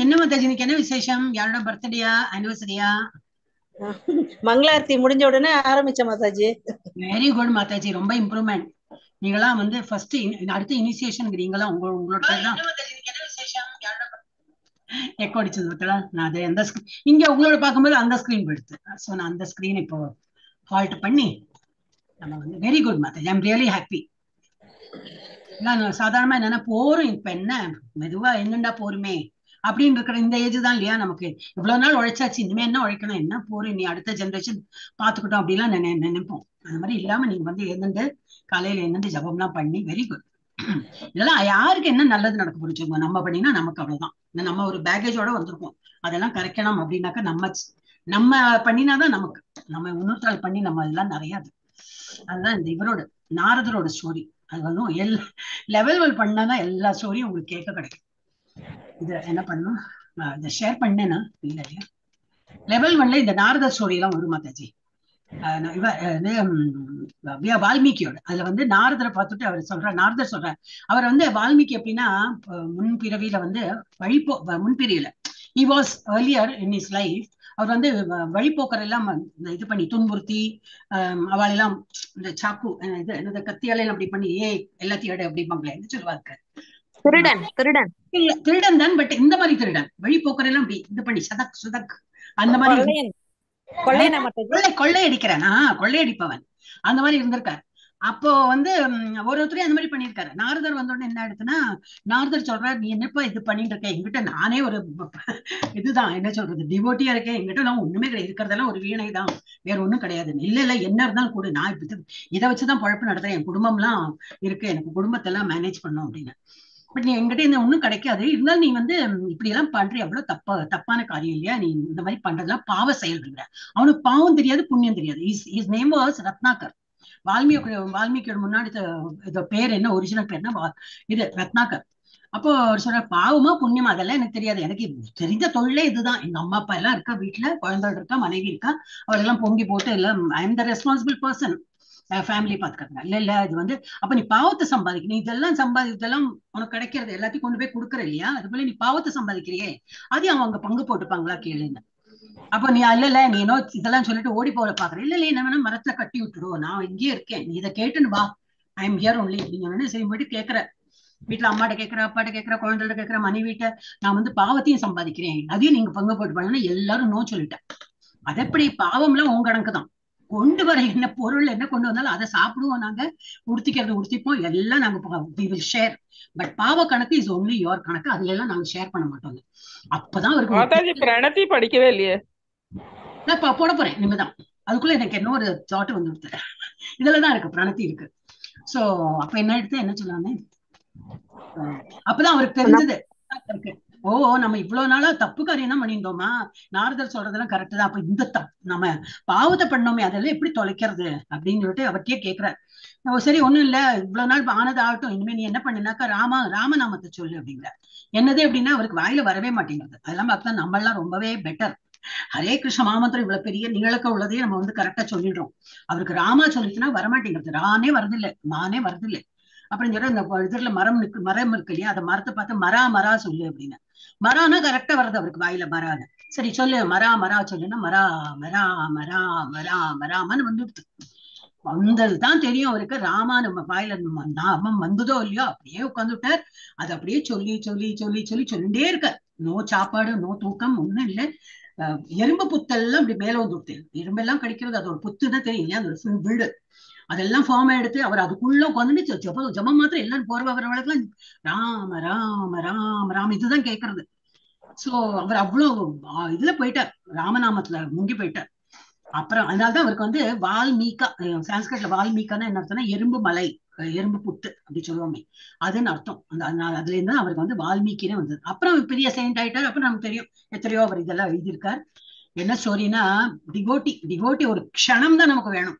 என்ன மாதாஜி இன்னைக்கு என்ன விசேஷம்? யாரோட பர்த்டேயா, அனிவர்சரியா? மங்களாரத்தி முடிஞ்ச உடனே ஆரம்பிச்ச மாதாஜி. வெரி குட் மாதாஜி, ரொம்ப இம்ப்ரூவ்மெண்ட். நீங்களாம் வந்து ஃபர்ஸ்ட் அடுத்த இனிஷியேஷன் உங்களோட பேர் தான். எக்கோ அடிச்சது பார்த்தா நான் அது எந்த இங்க உங்களோட பார்க்கும்போது அந்த ஸ்கிரீன் போயிடுது. ஸோ நான் அந்த ஸ்கிரீன் இப்போ ஹால்ட் பண்ணி நம்ம வந்து very good Mataji, I'm really happy. நான் சாதாரணமா என்னன்னா போறோம், இப்ப என்ன மெதுவா என்னண்டா போருமே அப்படின்னு இருக்கிற இந்த ஏஜ் தான் இல்லையா நமக்கு. இவ்வளவு நாள் உழைச்சாச்சு, இனிமே என்ன உழைக்கணும், என்ன போறேன் நீ அடுத்த ஜென்ரேஷன் பாத்துக்கிட்டோம் அப்படிலாம் நினைப்போம். அந்த மாதிரி இல்லாம நீங்க வந்து எழுந்து காலையில எழுந்து ஜபம்லாம் பண்ணி வெரி குட். இதெல்லாம் யாருக்கு என்ன நல்லது நடக்க புரிஞ்சுக்கோங்க. நம்ம பண்ணினா நமக்கு அவ்வளவுதான். நம்ம ஒரு பேகேஜோட வந்திருக்கோம், அதெல்லாம் கரெக்டணும் அப்படின்னாக்கா நம்ம பண்ணினாதான் நமக்கு. நம்ம இன்னொருத்தாள் பண்ணி நம்ம எல்லாம் நிறைய அதுதான் இந்த இவரோட நாரதரோட ஸ்டோரி. அது வந்து லெவல் பண்ணாதான் எல்லா ஸ்டோரியும் உங்களுக்கு கேட்க கிடைக்கும். இது என்ன பண்ணும், இதை ஷேர் பண்ணேன்னா இல்லையா லெவல் 1ல இந்த நாரத ஸ்டோரி எல்லாம் வரும் மாதாஜி. வால்மீகியோட அதுல வந்து நாரதரை பார்த்துட்டு அவர் நாரதர் சொல்ற அவர் வந்து வால்மீகி எப்படின்னா முன்பிறவியில வந்து முன்பிரிவில he was earlier in his life. அவர் வந்து வழிபோக்கர் எல்லாம் இது பண்ணி துன்புறுத்தி அவள் எல்லாம் இந்த சாக்கு இது என்னது கத்தியால அப்படி பண்ணி எல்லாத்தையும் எடு அப்படிம்பாங்களே என்ன சொல்லுவாங்க, திருடன் தான். பட் இந்த மாதிரி திருடன் வழிபோக்கர் எல்லாம் அப்படி இது பண்ணி சதக் சுதக் அந்த மாதிரி கொள்ளையடிக்கிறான், கொள்ளையடிப்பவன் அந்த மாதிரி இருந்திருக்காரு. அப்போ வந்து ஒருத்தரையும் அந்த மாதிரி பண்ணிருக்காரு. நாரதர் வந்தோடனே என்ன ஆயிடுச்சுன்னா, நாரதர் சொல்றாரு நீ என்னப்பா இது பண்ணிட்டு இருக்க, என்கிட்ட நானே ஒரு இதுதான் என்ன சொல்றது டிவோட்டியா இருக்கேன், என்கிட்ட நான் ஒண்ணுமே கிடையாது, இருக்கிறதெல்லாம் ஒரு வீணை தான், வேற ஒண்ணும் கிடையாது. இல்ல என்ன இருந்தாலும் கூட நான் இதை வச்சுதான் பொழப்பு நடத்துறேன், என் குடும்பம் எல்லாம் இருக்கு, எனக்கு குடும்பத்தை எல்லாம் மேனேஜ் பண்ணும் அப்படின்னு. பட் நீ என்கிட்ட இந்த ஒண்ணும் கிடைக்காது, இருந்தாலும் நீ வந்து இப்படி எல்லாம் பண்ற எவ்வளவு தப்பான காரியம் இல்லையா, நீ இந்த மாதிரி பண்றதுலாம் பாவ செயல்கிற. அவனுக்கு பாவம் தெரியாது, புண்ணியம் தெரியாது. His name was Ratnakar. வால்மீகியோட முன்னாடி பேர் என்ன, ஒரிஜினல் பேர் என்ன, இது ரத்னாகர். அப்போ அவர் சொல்ற பாவமா புண்ணியமா அதெல்லாம் எனக்கு தெரியாது, எனக்கு தெரிஞ்ச தொழிலே இதுதான். எங்க அம்மா அப்பா எல்லாம் இருக்கா, வீட்டுல குழந்தை இருக்கா, மனைவி இருக்கா, அவள் எல்லாம் பொங்கி போட்டு எல்லாம் I am the responsible person, family பாத்துக்கிறேன். இல்ல இது வந்து அப்ப நீ பாவத்தை சம்பாதிக்க, நீ இதெல்லாம் இதெல்லாம் உனக்கு கிடைக்கிறது எல்லாத்தையும் கொண்டு போய் கொடுக்குற இல்லையா, அது போல நீ பாவத்தை சம்பாதிக்கிறியே, அதையும் அவங்க பங்கு போட்டுப்பாங்களா கேளுங்க. அப்ப நீ இல்ல நீ என்ன இதெல்லாம் சொல்லிட்டு ஓடி போல பாக்குற, இல்ல என்ன வேணா மரத்துல கட்டி விட்டுடுவோம், நான் இங்கேயே இருக்கேன், நீ இதை கேட்டுன்னு வா, ஐ எம் ஹியர் ஒன்லி அப்படின்னு சரி போயிட்டு கேட்கிற. வீட்டுல அம்மாட்ட கேட்கிற, அப்பாட்ட கேட்கிற, குழந்தைகிட்ட கேட்கிற, மனைவிட்ட நான் வந்து பாவத்தையும் சம்பாதிக்கிறேன், அதையும் நீங்க பங்கு போட்டு பண்ணணும், எல்லாரும் நோ சொல்லிட்டேன். அது எப்படி பாவம் எல்லாம் உங்க கணக்கு தான், கொண்டு வர என்ன பொருள் என்ன கொண்டு வந்தாலும் அதை சாப்பிடுவோம், நாங்க உடுத்திக்கிறது உடுத்திப்போம், எல்லாம் நாங்க ஷேர். பட் பாவ கணக்கு இஸ் ஒன்லி யுவர் கணக்கு, அதுல எல்லாம் நாங்க ஷேர் பண்ண மாட்டோம். அப்பதான் அவருக்கு பிரணத்தி படிக்கவே இல்லையே, நான் போட போறேன் இனிமேதான். அதுக்குள்ள எனக்கு என்ன ஒரு தாட் வந்து இதுலதான் இருக்கு, பிரணத்தி இருக்கு. சோ அப்ப என்ன எடுத்து என்ன சொல்லாமே, அப்பதான் அவருக்கு தெரிஞ்சது ஓ நம்ம இவ்வளவு நாளா தப்பு காரியம் தான் பண்ணியிருந்தோமா, நாரதர் சொல்றதெல்லாம் கரெக்ட் தான், அப்ப இந்த நம்ம பாவத்தை பண்ணோமே அதெல்லாம் எப்படி தொலைக்கிறது அப்படின்னு சொல்லிட்டு அவர்கிட்டயே கேட்கிறார். சரி ஒண்ணும் இல்ல, இவ்வளவு நாள் ஆனது ஆகட்டும், இனிமே நீ என்ன பண்ணுனாக்கா ராமநாமத்தை சொல்லு அப்படிங்கிற. என்னது அப்படின்னா அவருக்கு வாயில வரவே மாட்டேங்கிறது. அதெல்லாம் பார்த்தா நம்ம எல்லாம் ரொம்பவே பெட்டர். ஹரே கிருஷ்ண மாமந்திரம் இவ்வளவு பெரிய நீளக்க உள்ளதையே நம்ம வந்து கரெக்டா சொல்லிடுறோம். அவருக்கு ராமா சொல்லிச்சுன்னா வரமாட்டேங்கிறது, ரானே வருதில்லை, மானே வருதில்லை அப்படின்னு சொல்ற. இந்த இதுல மரம் இருக்கு இல்லையா, அந்த மரத்தை பார்த்து மரா சொல்லு அப்படின்னு. மரானா கரெக்டா வருது அவருக்கு வாயில மரான்னு. சரி சொல்லு மரா சொல்லுன்னா மரா மரா மரா மரா மராமன்னு வந்துடுது. வந்ததுதான் தெரியும் அவருக்கு, ராமா நம்ம வாயில நாமம் வந்ததோ இல்லையோ அப்படியே உட்காந்துட்டார். அது அப்படியே சொல்லி சொல்லி சொல்லி சொல்லி சொல்லிட்டே இருக்கார். நோ சாப்பாடு, நோ தூக்கம், ஒண்ணும் இல்லை. எறும்பு புத்தெல்லாம் அப்படி மேல வந்து விட்டு, எறும்பெல்லாம் கடிக்கிறது அதோட புத்துதான் தெரியும் இல்லையா, அதோட வீடு அதெல்லாம் ஃபார்ம் எடுத்து அவர் அதுக்குள்ள உட்காந்துட்டு ஜபம் மாத்திரம் எல்லாரும் போர்வ வரவழக்கெல்லாம் ராம ராம ராம ராம இதுதான் கேட்கறது. சோ அவர் அவ்வளவு இதுல போயிட்டார், ராமநாமத்துல முங்கி போயிட்டார். அப்புறம் அதனாலதான் அவருக்கு வந்து வால்மீகா, சான்ஸ்கிரிட்ல வால்மீகான்னு என்ன அர்த்தம்னா எறும்பு மலை, எறும்பு புத்து அப்படி சொல்லுவோமே அதுன்னு அர்த்தம். அதனால அதுல இருந்து அவருக்கு வந்து வால்மீகின்னு வந்தது. அப்புறம் பெரிய செயின்ட் ஆயிட்டார். அப்புறம் நமக்கு தெரியும் எத்தனையோ அவர் இதெல்லாம் எழுதியிருக்கார். என்ன ஸ்டோரினா, டிவோட்டி ஒரு க்ஷணம் தான் நமக்கு வேணும்.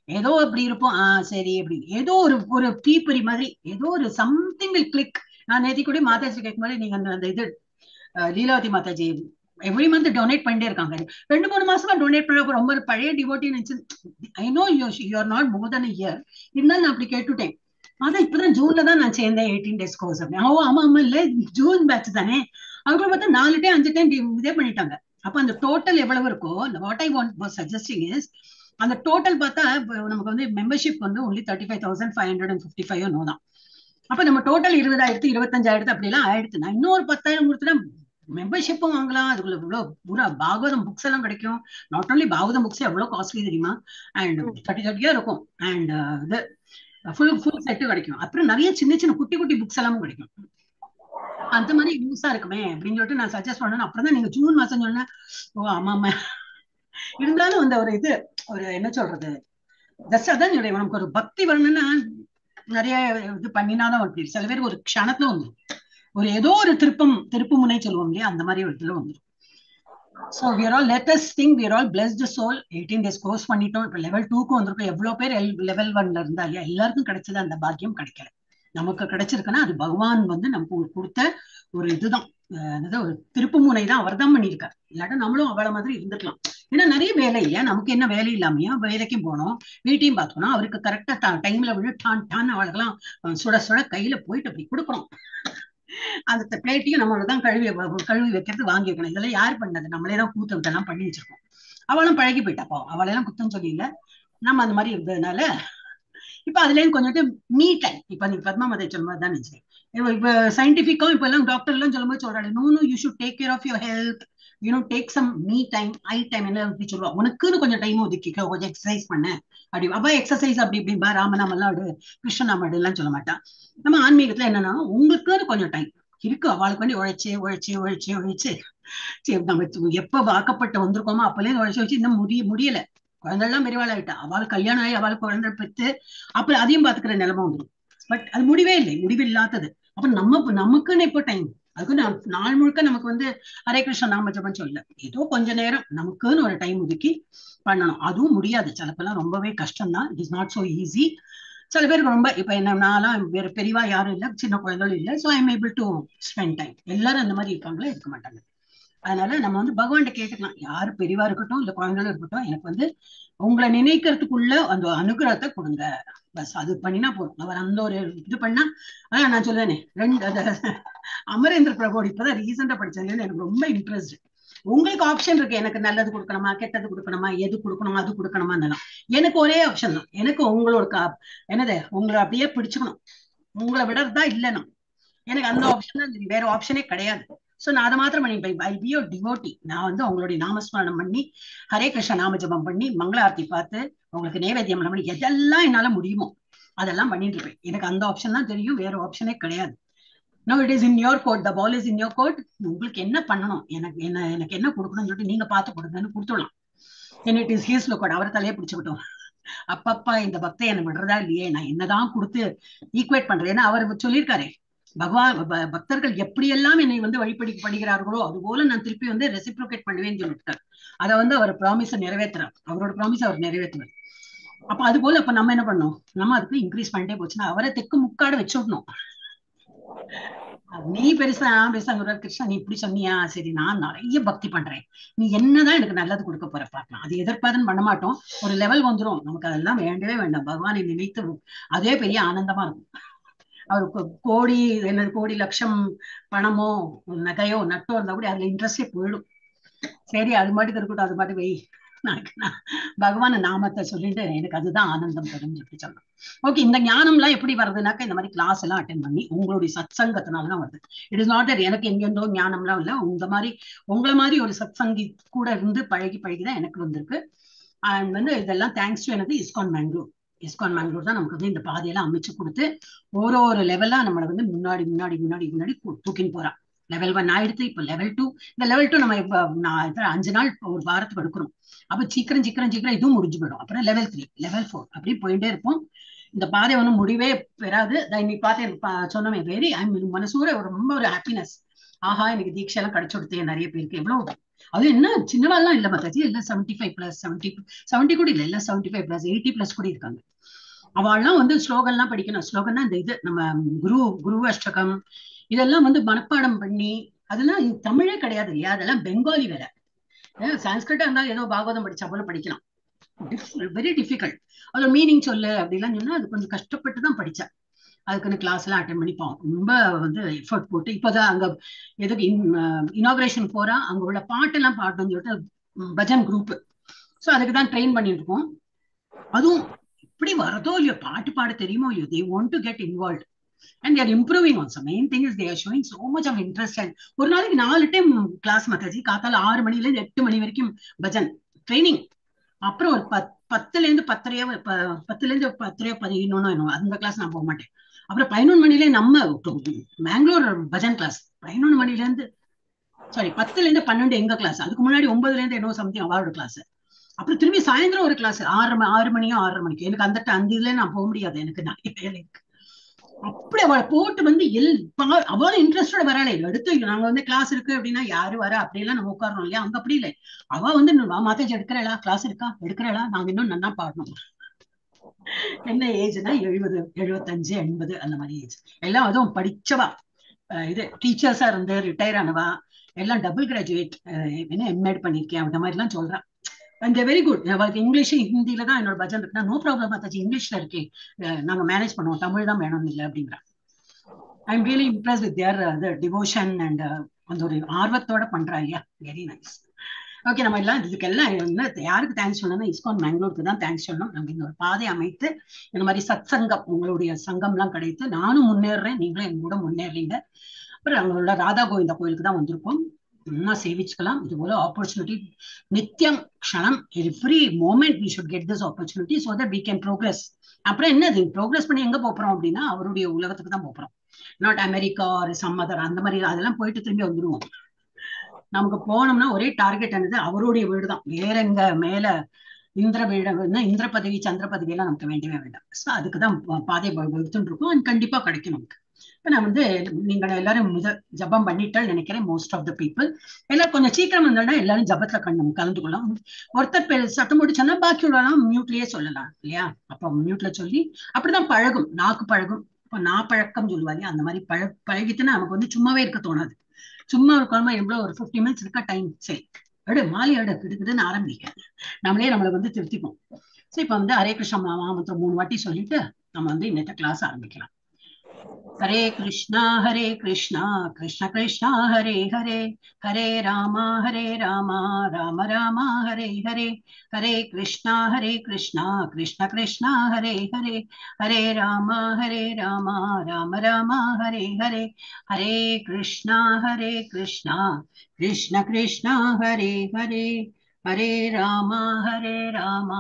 ஏதோ அப்படி இருப்போம், சரி அப்படி ஏதோ ஒரு தீப்பொறி மாதிரி ஏதோ ஒரு சம்திங் வில் கிளிக். நான் நேத்தி கூட மாதாஜி கேட்கும் போது நீங்க அந்த இது Leelavati Mataji every month donate பண்ணிட்டே இருக்காங்க. 2-3 மாசமா டொனேட் பண்ண ரொம்ப பழைய டிவோட்டின்னு. I know you are not more than year, இருந்தாலும் நான் அப்படி கேட்டுட்டேன். அதான் இப்பதான் ஜூன்ல தான் நான் சேர்ந்தேன் 18 days கோர்ஸ் அப்படின்னு. ஆமா இல்ல ஜூன் பேட்ச் தானே, அதுக்குள்ள பார்த்தா 4 டைம் 5 டைம் இதே பண்ணிட்டாங்க. அப்ப அந்த டோட்டல் எவ்வளவு இருக்கோ, what I want suggesting is, அந்த டோட்டல் பார்த்தா நமக்கு வந்து மெம்பர்ஷிப் வந்து ஒன்லி 35,555 நோ தான். அப்ப நம்ம டோட்டல் 20,000 25,000 அப்படி எல்லாம் ஆயிடுத்து. நான் இன்னொரு 10,000 கொடுத்துட்டா மெம்பர்ஷிப்பும் வாங்கலாம். அதுக்குள்ள இவ்வளவு பூரா பாகவதம் புக்ஸ் எல்லாம் கிடைக்கும். நாட் ஓன்லி பாகவதம் புக்ஸ் எவ்வளவு காஸ்ட்லி தெரியுமா, அண்ட் 30 இருக்கும். அண்ட் இது ஃபுல் செட்டு கிடைக்கும். அப்புறம் நிறைய சின்ன சின்ன குட்டி குட்டி புக்ஸ் எல்லாமும் கிடைக்கும். அந்த மாதிரி யூஸா இருக்குமே அப்படின்னு சொல்லிட்டு நான் சஜஸ்ட் பண்ணேன். அப்புறம் தான் நீங்க ஜூன் மாசம் சொன்னேன். ஓ ஆமா ஆமா. இருந்தாலும் அந்த ஒரு இது, ஒரு என்ன சொல்றது, ஜஸ்ட் அதான் சொல்றேன், நமக்கு ஒரு பக்தி வரணும்னா நிறைய இது பண்ணினாதான் அப்படி. சில பேருக்கு ஒரு க்ஷணத்துல வந்துடும், ஒரு ஏதோ ஒரு திருப்பு முனை சொல்லுவோம் இல்லையா, அந்த மாதிரி ஒரு இதுல வந்துடும். So we are all, let us think we are all blessed soul. 18 days course பண்ணிட்டோம். இப்ப லெவல் 2க்கு வந்திருக்கோம். எவ்வளவு பேர் லெவல் 1ல இருந்தா இல்லையா, எல்லாருக்கும் கிடைச்சது அந்த பாக்கியம் கிடைக்கல. நமக்கு கிடைச்சிருக்குன்னா அது பகவான் வந்து நமக்கு கொடுத்த ஒரு இதுதான், ஒரு திருப்பு முனை தான். அவர் தான் பண்ணியிருக்காரு. இல்லாட்டா நம்மளும் அவள மாதிரி இருந்துக்கலாம். ஏன்னா நிறைய வேலை இல்லையா, நமக்கு என்ன வேலை இல்லாமையா, வேலைக்கும் போனோம், வீட்டையும் பார்த்தோம்னா அவருக்கு கரெக்டா டைம்ல விழு டான் அவளுக்கெல்லாம் சுட சுட கையில போயிட்டு அப்படி கொடுக்கணும். அந்த பிளேட்டையும் நம்மளதான் கழுவி வைக்கிறது, வாங்கி வைக்கணும். இதெல்லாம் யார் பண்ணது? நம்மளே தான் கூத்த விட்டெல்லாம் பண்ணி வச்சிருக்கோம். அவளும் பழகி போயிட்டாப்போ, அவளெல்லாம் குத்தம் சொல்லி இல்ல, நம்ம அந்த மாதிரி இருந்ததுனால இப்ப அதுலயும் கொஞ்சம் மீ டைம். இப்ப நீ பத்மாவதி சொல்லும் போது தான் நினைச்சேன், இப்ப சயின்டிபிக்கும் இப்ப எல்லாம் டாக்டர் எல்லாம் சொல்லும் போது சொல்றாங்க, no you should take care of your health, take some me time, I time. என்ன அப்படி சொல்லுவா, உனக்குன்னு கொஞ்சம் டைம் ஒதுக்கிக்க, கொஞ்சம் எக்ஸசைஸ் பண்ண அப்படி. அப்ப எக்ஸசைஸ் அப்படி இப்படின்பா, ராமநாம எல்லாம் ஆடு, கிருஷ்ணநாம எல்லாம் சொல்ல மாட்டான். நம்ம ஆன்மீகத்துல என்னன்னா, உங்களுக்குன்னு கொஞ்சம் டைம் இருக்கு. அவளுக்கு வேண்டி உழைச்சு சரி, நம்ம எப்ப வாக்கப்பட்டு வந்திருக்கோமோ அப்பலேருந்து உழைச்சு இன்னும் முடியல. குழந்தைலாம் பெரியவாள் ஆயிட்டா, அவளுக்கு கல்யாணம் ஆகி அவளுக்கு குழந்தை பெற்று அப்புறம் அதையும் பாத்துக்கிற நிலைமை வந்துடும். பட் அது முடிவே இல்லை, முடிவு இல்லாதது. அப்ப நமக்குன்னு இப்போ டைம், அதுக்கு நாள் முழுக்க நமக்கு வந்து ஹரே கிருஷ்ண நாம ஜபம் சொல்ல, ஏதோ கொஞ்ச நேரம் நமக்குன்னு ஒரு டைம் ஒதுக்கி பண்ணணும். அதுவும் முடியாது, சிலப்பெல்லாம் ரொம்பவே கஷ்டம் தான். It is not so easy. சில பேருக்கு ரொம்ப, இப்ப என்ன நான்லாம் வேற பெரியவா யாரும் இல்லை, சின்ன குழந்தைகளும் இல்லை. So I am able to spend time. எல்லாரும் அந்த மாதிரி இருக்காங்களா? இருக்க மாட்டாங்க. அதனால நம்ம வந்து பகவான்கிட்ட கேட்டுக்கலாம், யாரு பெரியவா இருக்கட்டும் இல்ல குழந்தைகளும் இருக்கட்டும், எனக்கு வந்து உங்களை நினைக்கிறதுக்குள்ள அந்த அனுகிரகத்தை கொடுங்க, பஸ் அது பண்ணினா போதும். அவர் அந்த ஒரு இது பண்ணா, அதான் நான் சொல்லுவேனே, அமரேந்திர பிரபு இப்பதான் ரீசெண்டா படிச்சேன், எனக்கு ரொம்ப இன்ட்ரெஸ்ட். உங்களுக்கு ஆப்ஷன் இருக்கு, எனக்கு நல்லது கொடுக்கணுமா கெட்டது கொடுக்கணுமா, எது கொடுக்கணுமா அது கொடுக்கணுமா. எனக்கு ஒரே ஆப்ஷன் தான், எனக்கு உங்களோட என்னது, உங்களை அப்படியே பிடிச்சுக்கணும், உங்களை விடறதா இல்லைன்னா. எனக்கு அந்த ஆப்ஷன் தான், வேற ஆப்ஷனே கிடையாது. சோ நான் அதை மாத்திரம் பண்ணிப்பேன். I be your devotee. நான் வந்து உங்களுடைய நாமஸ்மரணம் பண்ணி, ஹரே கிருஷ்ண நாம ஜபம் பண்ணி, மங்களாரத்தி பார்த்து, உங்களுக்கு நேவேத்தியம் பண்ணி, எதெல்லாம் என்னால முடியுமோ அதெல்லாம் பண்ணிட்டு இருப்பேன். எனக்கு அந்த ஆப்ஷன் தான் தெரியும், வேற ஆப்ஷனே கிடையாது. No, it is in your court, the ball is in your court. உங்களுக்கு என்ன பண்ணணும், எனக்கு என்ன கொடுக்கணும்னு சொல்லிட்டு நீங்க பார்த்து கொடுங்கன்னு கொடுத்துடலாம். It is his court. அவரை தலையே பிடிச்சுக்கிட்டோம். அப்பப்பா இந்த பக்தை என்ன விடுறதா இல்லையே, நான் என்னதான் கொடுத்து ஈக்குவேட் பண்றேன். ஏன்னா அவர் சொல்லியிருக்காரு, பகவான் பக்தர்கள் எப்படியெல்லாம் என்னை வந்து வழிபடுகிறார்களோ அதுபோல நான் திருப்பி வந்து ரெசிப்ரோகேட் பண்ணுவேன்னு சொல்லிட்டார். அதை வந்து அவர் ப்ராமிஸை நிறைவேற்றுறார், அவரோட ப்ராமிஸ் அவர் நிறைவேற்றுவார். அப்ப அது போல அப்ப நம்ம என்ன பண்ணோம், நம்ம அதுக்கு இன்க்ரீஸ் பண்ணிட்டே போச்சுன்னா அவரை தெக்கு முக்காடு வச்சு விடணும். நீ பெருசா பெருசாங்க கிருஷ்ணா, நீ இப்படி சொன்னியா, சரி நான் நிறைய பக்தி பண்றேன், நீ என்னதான் எனக்கு நல்லது கொடுக்க போற பார்க்கலாம். அது எதிர்பார்த்துன்னு பண்ண மாட்டோம். ஒரு லெவல் வந்துடும், நமக்கு அதெல்லாம் வேண்டவே வேண்டாம். பகவானை நினைத்து அதே பெரிய ஆனந்தமா இருக்கும். அவருக்கு கோடி லட்சம் பணமோ நகையோ நட்டோ இருந்தா கூட அதுல இன்ட்ரெஸ்டே போயிடும். சரி அது மாட்டுக்கு இருக்கட்டும், அது மாட்டு வை, பகவான நாமத்தை சொல்லிட்டு எனக்கு அதுதான் ஆனந்தம் தரும் சொல்லி சொல்லலாம். ஓகே, இந்த ஞானம் எல்லாம் எப்படி வருதுனாக்கா, இந்த மாதிரி கிளாஸ் எல்லாம் அட்டென்ட் பண்ணி உங்களுடைய சத் சங்கத்தினாலதான் வருது. இட் இஸ் நாட் எனக்கு எங்கெந்தோ ஞானம் எல்லாம் இல்ல, உங்களை மாதிரி ஒரு சத் சங்கி கூட இருந்து பழகிதான் எனக்கு வந்திருக்கு. அண்ட் வந்து இதெல்லாம் தேங்க்ஸ் டு எனது இஸ்கான் மேங்களூர் தான் நமக்கு வந்து இந்த பாதையெல்லாம் அமைச்சு கொடுத்து ஒரு லெவலா நம்மளை வந்து முன்னாடி தூக்கின்னு போறா. லெவல் 1 ஆயிடுத்து, இப்ப லெவல் 2. இந்த லெவல் 2 நம்ம இப்ப 5 நாள் ஒரு வாரத்துக்கு எடுக்கிறோம். அப்ப சீக்கிரம் இதுவும் முடிஞ்சு போயிடும். அப்புறம் லெவல் 3, லெவல் 4 அப்படி போயிட்டே இருப்போம். இந்த பாதை ஒன்றும் முடிவே பெறாது. இன்னைக்கு பார்த்தேன் சொன்னமே, வெரி மனசூர ரொம்ப ஒரு ஹாப்பினஸ். ஆஹா, எனக்கு தீட்சை எல்லாம் கிடைச்சு கொடுத்தேன் நிறைய பேருக்கு. எவ்வளவு அது என்ன சின்னவாள்லாம் இல்ல மாதாஜி, எல்லாம் 75+70 கூட இல்ல, எல்லாம் 75+, 80+ கூட இருக்காங்க. அவள்லாம் வந்து ஸ்லோகன்லாம் படிக்கணும். ஸ்லோகன்னா இந்த இது நம்ம குரு அஷ்டகம் இதெல்லாம் வந்து மனப்பாடம் பண்ணி, அதெல்லாம் தமிழே கிடையாது இல்லையா, அதெல்லாம் பெங்காலி வேற. சான்ஸ்கிரிட்டா இருந்தாலும் ஏதோ பாகவதம் படிச்சா போல படிக்கலாம், வெரி டிஃபிகல்ட். அதோட மீனிங் சொல்லு அப்படிலாம் சொன்னா அது கொஞ்சம் கஷ்டப்பட்டு தான் படிச்சா. அதுக்குன்னு கிளாஸ் எல்லாம் அட்டன் பண்ணிப்போம். ரொம்ப வந்து எஃபர்ட் போட்டு இப்பதான் அங்க எதுக்கு இனாகிரேஷன் போறா அங்க உள்ள பாட்டெல்லாம் பாடணும்னு சொல்லிட்டு பஜன் குரூப். ஸோ அதுக்கு தான் ட்ரெயின் பண்ணிட்டு இருக்கோம். அதுவும் இப்படி வரதோ இல்லையோ பாட்டு பாட தெரியுமோ இல்லையோ they want to get involve and there improving also. Main thing is they are showing so much of interest. And ஒரு நாளைக்கு 4 டைம் கிளாஸ் மாதாஜி. காத்தால 6 மணில இருந்து 8 மணி வரைக்கும் பஜன் ட்ரைனிங். அப்புறம் ஒரு 10ல இருந்து 10:30 10ல இருந்து 10:30 11 அந்த கிளாஸ் நான் போக மாட்டேன். அப்புறம் 11 மணிலே நம்ம பெங்களூர் பஜன் கிளாஸ் 11 மணில இருந்து சாரி 10ல இருந்து 12 எங்க கிளாஸ். அதுக்கு முன்னாடி 9ல இருந்து என்னோ சம்திங் அவளோட கிளாஸ். அப்புறம் திரும்பி சாயந்தரம் ஒரு கிளாஸ் 6 மணியோ 6:30 மணிக்கு. எனக்கு அந்த இதுல நான் போக முடியாது, எனக்கு நிறைய வேலை இருக்கு. அப்படி அவளை போட்டு வந்து அவளும் இன்ட்ரெஸ்டோட வராளே. எடுத்து நாங்க வந்து கிளாஸ் இருக்கு அப்படின்னா யாரு வர அப்படியெல்லாம் நம்ம உட்காரணும் இல்லையா, அங்க அப்படி இல்லை. அவ வந்து மாதாஜி எடுக்கிறா கிளாஸ் இருக்கா எடுக்கிறா, நாங்க இன்னும் நல்லா பாடணும். என்ன ஏஜ்னா 70 75 80 அந்த மாதிரி ஏஜ். எல்லாம் அதுவும் படிச்சவா, இது டீச்சர்ஸா இருந்து ரிட்டையர் ஆனவா, எல்லாம் டபுள் கிராஜுவேட், என்ன எம்எட் பண்ணிருக்கேன் அந்த மாதிரி எல்லாம் சொல்றான். And very good. அவளுக்கு இங்கிலீஷ் ஹிந்தியில தான் என்னோட பஜன் இருக்குன்னா நோ ப்ராப்ளம் மாதாஜி, இங்கிலீஷ்ல இருக்கே நாங்க மேனேஜ் பண்ணுவோம், தமிழ் தான் வேணும் இல்லை அப்படிங்கிறா. I am really Impress with their devotion and அந்த ஒரு ஆர்வத்தோட பண்றா இல்லையா. Very nice. ஓகே, நம்ம எல்லாம் இதுக்கெல்லாம் என்ன யாருக்கு தேங்க்ஸ் சொல்லணும்னா இஸ்கான் பெங்களூருக்கு தான் தேங்க்ஸ் சொல்லணும். நம்ம இந்த ஒரு பாதை அமைத்து இந்த மாதிரி சத் சங்கம் உங்களுடைய சங்கம் எல்லாம் கிடைத்து நானும் முன்னேறேன், நீங்களும் என் கூட முன்னேறீங்க. அப்புறம் அவங்களோட ராதா கோவிந்தா கோயிலுக்கு தான் வந்திருக்கோம், இன்னும் சேவிச்சுக்கலாம். இது போல ஆப்பர்ச்சுனிட்டி நித்தியம் க்ஷணம் every moment we should get this opportunity so that we can progress. அப்புறம் என்னது ப்ரோக்ரஸ் பண்ணி எங்க போறோம் அப்படின்னா அவருடைய உலகத்துக்கு தான் போறோம். நாட் அமெரிக்கா ஒரு சம் அதர் அந்த மாதிரி அதெல்லாம் போயிட்டு திரும்பி வந்துருவோம். நமக்கு போனோம்னா ஒரே டார்கெட் என்னது, அவருடைய வீடு தான். வேற எங்க மேல இந்திர வீடு இந்திர பதவி சந்திர பதவி எல்லாம் நமக்கு வேண்டவே வேண்டாம். ஸோ அதுக்குதான் பாதை எடுத்துட்டு இருக்கோம். அது கண்டிப்பா கிடைக்கும் நமக்கு. இப்ப நான் வந்து நீங்க எல்லாரும் ஜபம் பண்ணிட்டால் நினைக்கிறேன். மோஸ்ட் ஆஃப் த பீப்புள் எல்லாரும் கொஞ்சம் சீக்கிரம் வந்தோம்னா எல்லாரும் ஜபத்துல கலந்து கொள்ளலாம். ஒருத்தர் சத்தம் போட்டு சொன்னா பாக்கி உள்ளலாம் மியூட்லயே சொல்லலாம் இல்லையா. அப்ப மியூட்ல சொல்லி அப்படிதான் பழகும், நாக்கு பழகும். இப்போ நான் பழக்கம் சொல்லுவாங்க, அந்த மாதிரி பழகிட்டுன்னா நமக்கு வந்து சும்மாவே இருக்க தோணாது. சும்மா ஒரு குழம்பு எவ்வளவு ஒரு 50 மினிட்ஸ் இருக்கா டைம், சரி எடு மாலை எடு கிடுக்குதுன்னு ஆரம்பிக்க நம்மளை வந்து திருத்திப்போம். சரி, இப்ப வந்து ஹரே கிருஷ்ணா மந்திரம் 3 வாட்டி சொல்லிட்டு நம்ம வந்து இன்னத்த கிளாஸ் ஆரம்பிக்கலாம். हरे कृष्णा कृष्णा कृष्णा हरे हरे, हरे राम राम राम हरे हरे, हरे कृष्णा कृष्णा कृष्णा हरे हरे, हरे राम राम राम हरे हरे, हरे कृष्णा कृष्णा कृष्णा हरे हरे, हरे राम राम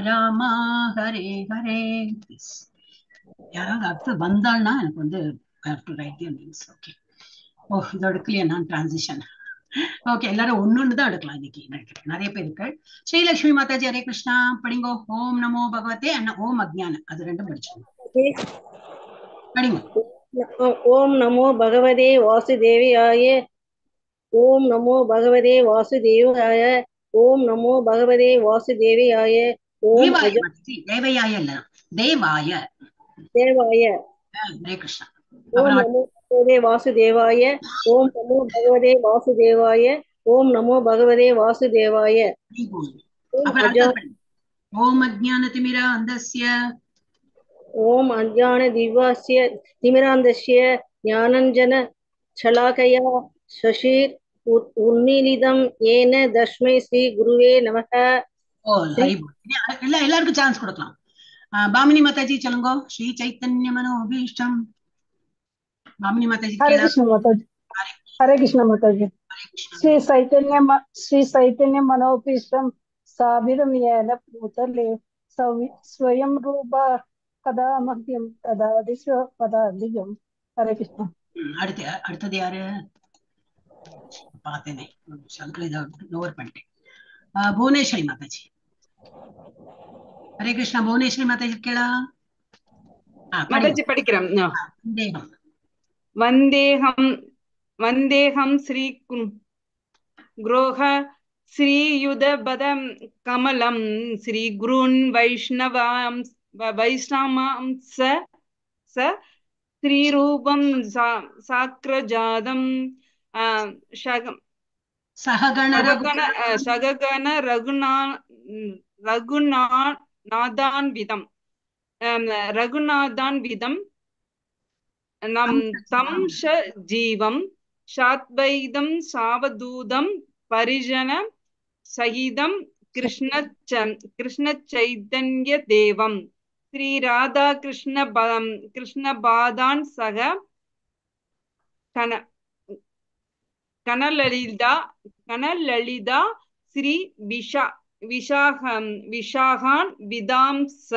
राम हरे हरे. யாராவது அடுத்து வந்தாள்னா எனக்கு வந்து ஓகே. ஓ, இது எடுக்கலையா நான் டிரான்சிஷன். ஓகே, எல்லாரும் ஒன்னொன்னு தான் எடுக்கலாம் இன்னைக்கு நினைக்கிறேன். நிறைய பேர் இருக்கு. ஸ்ரீலட்சுமி மாதாஜி ஹரே கிருஷ்ணா படிங்கோ. ஓம் நமோ பகவதே அண்ணா ஓம் அஜ்ஞான அது ரெண்டும் படிச்சோம் படிங்க. ஓம் நமோ பகவதே வாசுதேவாய, ஓம் நமோ பகவதே வாசுதேவாய, ஓம் நமோ பகவதே வாசுதேவாய, ஓம் தேவயாய இல்ல தேவாய தேவாய. ஹரே கிருஷ்ணா. ஓம் நமோ பகவதே வாசுதேவாய, ஓம் நமோ பகவதே வாசுதேவாய, ஓம் நமோ பகவதே வாசுதேவாய. ஓம் அஜ்ஞான திமிரா அந்தஸ்ய, ஓம் அஜ்ஞான திவ்யாஸ்ய திமிராந்தஸ்ய ஞானஞ்சன சலாகயா சஷீர் உன்மிலிதம் ஏன தஸ்மை ஸ்ரீ குருவே நமக. ஓ ஹரி எல்லாருக்கும் சான்ஸ் கொடுக்கலாம். பாமினி மாதாஜி சொல்லுங்க. ஸ்ரீ சைத்தன்ய மனோபீஷ்டம். பாமினி மாதாஜி. हरे कृष्ण माताजी, हरे कृष्ण माताजी. श्री चैतन्य मनोभीष्टम साभिरम येन भूतले स्वयं रूप कदा मह्यम तदा दिश्व पदा दिव्यम. हरे कृष्ण. அடுத்தது யாரு பார்த்தேனே, லோவர் பண்ணிட்டேன். புவனேஸ்வரி மாதாஜி. ஹரே கிருஷ்ணா. புவனேஸ்வரி மாதாஜி கேளா மாதாஜி படிக்கிறோம். வந்தேகம் வந்தேகம் ஸ்ரீ குரோஹ ஸ்ரீயுதபதம் கமலம் ஸ்ரீ குருன் வைஷ்ணவாம்ச ஸ்ரீரூபம் சாக்ரஜாதம் சககண ரகுநாதான்விதம் ரகுநாதான்விதம் நம் தம் ஷ ஜீவம் சாத்வைதம் சாவதூதம் பரிஜன சகிதம் கிருஷ்ண சைதன்ய தேவம் ஸ்ரீ ராதா கிருஷ்ண பாதான் சக கனலலிதா ஸ்ரீ விஷாகான் விதாம்ச.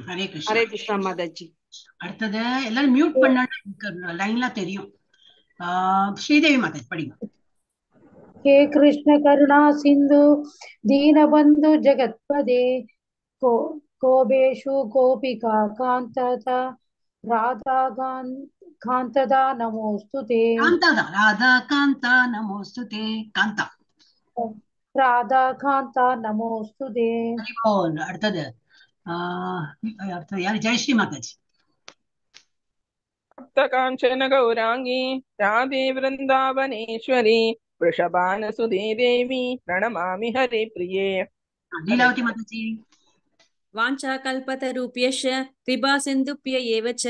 ஹரே கிருஷ்ணா. ஹரே கிருஷ்ணா மாதாஜி. அடுத்தது எல்லாரும் மியூட் பண்ண லைன்ல தெரியும். ஸ்ரீதேவி மாதாஜி படிங்க. हे कृष्ण करुणा सिंधु दीनबंधु जगत्पदे गोपेषु गोपिका कांतदा राधा कांतदा नमोस्तुते. காந்தாதா ராதா காந்தா நமோஸ்துதே. காந்தா राधा कांता नमोस्तुते. அடுத்தது யாரு? ஜெயஸ்ரீ மாதாஜி. कांचन गौरांगी राधे वृंदावनेश्वरी वृषभानुसुते देवी प्रणमामि हरे प्रिये. லீலாவதி மாதாஜி. वाञ्छाकल्पतरुभ्यश्च कृपा सिन्धुभ्य एव च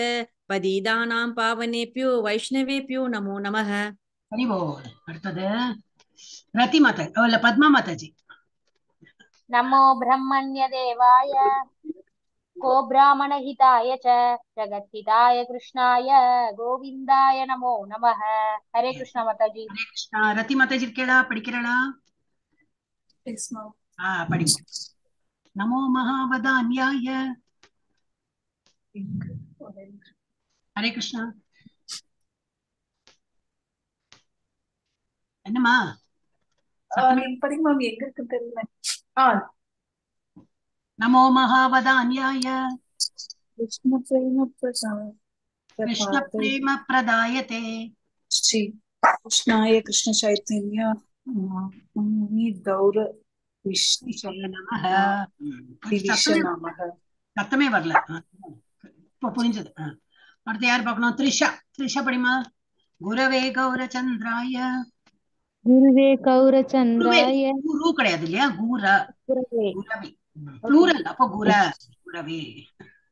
पतितानां पावनेभ्यो वैष्णवेभ्यो नमो नमः. ஹரி போல். அடுத்தது ரதி மாதாஜி இல்ல பத்மா மாதாஜி. नमो ब्रह्मण्य देवाय को ब्राह्मण हिताय च जगद्हिताय कृष्णाय गोविंदाय नमो नमः. हरे कृष्ण माताजी. ஹரே கிருஷ்ணா. ரதி மாதாஜி இருக்கேடா? படிக்கிறடா? படிங்க. நமோ மகாவதான்யாய. ஹரே கிருஷ்ணா. என்னம்மா படிங்க மாமி, எங்க இருக்குன்னு தெரியல. நமோ மகாவதான்யாய கிருஷ்ண பிரேம பிரதாயதே ஸ்ரீ கிருஷ்ணாய கிருஷ்ண சைத்தன்ய கௌர நமஹ. நமக. சத்தமே வரல. இப்ப புரிஞ்சது. அடுத்து யார் பார்க்கணும்? த்ரிஷா. த்ரிஷா படிமா. குரவே கௌரச்சந்திராய. குருவே கௌரச்சந்திராய. குரு கிடையாது இல்லையா? குரவே. ப்ளூரல். அப்ப குரவே.